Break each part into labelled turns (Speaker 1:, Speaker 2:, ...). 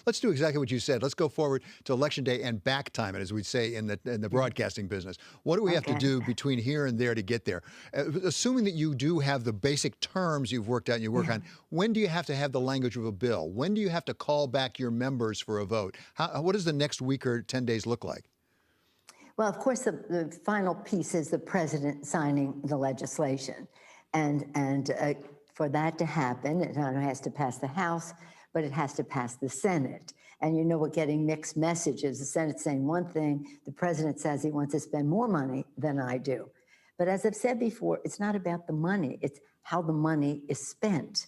Speaker 1: let's do exactly what you said. Let's go forward to Election Day and back time it, as we'd say in the broadcasting business. What do we have to do between here and there to get there? Assuming that you do have the basic terms you've worked out and you work on, when do you have to have the language of a bill? When do you have to call back your members for a vote? What does the next week or 10 days look like?
Speaker 2: Well, of course, the final piece is the president signing the legislation. And for that to happen, it not only has to pass the House, but it has to pass the Senate. And you know, we're getting mixed messages. The Senate's saying one thing, the president says he wants to spend more money than I do. But as I've said before, it's not about the money, it's how the money is spent.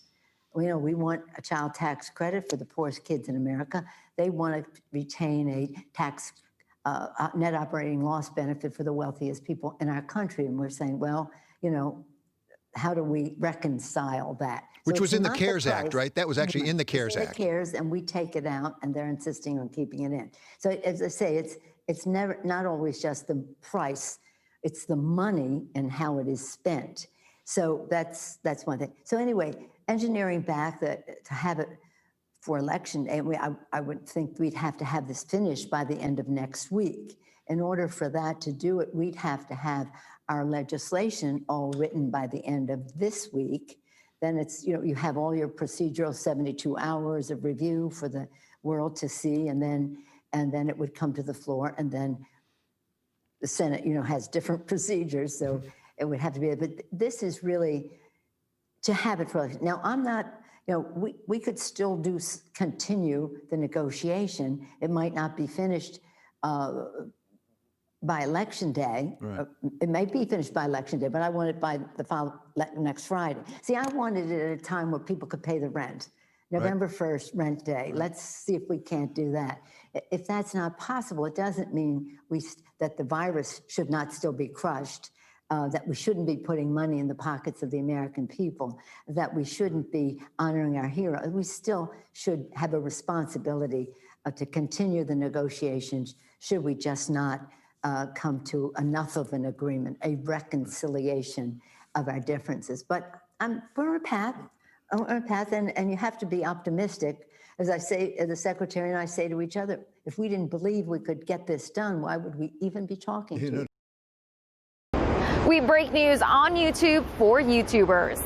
Speaker 2: You know, we want a child tax credit for the poorest kids in America. They want to retain a tax net operating loss benefit for the wealthiest people in our country. And we're saying, well, you know, how do we reconcile that?
Speaker 1: Which was in the CARES Act, right? That was actually in the CARES Act.
Speaker 2: The CARES, and we take it out, and they're insisting on keeping it in. So as I say, it's never, not always just the price, it's the money and how it is spent. So that's one thing. So anyway, engineering back to have it for Election Day, I would think we'd have to have this finished by the end of next week. In order for that to do it, we'd have to have our legislation all written by the end of this week. Then it's, you know, you have all your procedural 72 hours of review for the world to see, and then it would come to the floor, and then the Senate, you know, has different procedures, so it would have to be, but this is really to have it for, now I'm not, you know, we could still continue the negotiation. It might not be finished by Election Day.
Speaker 1: Right.
Speaker 2: It may be finished by Election Day, but I want it by the next Friday. See, I wanted it at a time where people could pay the rent. November 1st, rent day. Right. Let's see if we can't do that. If that's not possible, it doesn't mean that the virus should not still be crushed. That we shouldn't be putting money in the pockets of the American people, that we shouldn't be honoring our heroes. We still should have a responsibility to continue the negotiations should we just not come to enough of an agreement, a reconciliation of our differences. But we're on a path, and you have to be optimistic. As I say, the Secretary and I say to each other, if we didn't believe we could get this done, why would we even be talking to you?
Speaker 3: We break news on YouTube for YouTubers.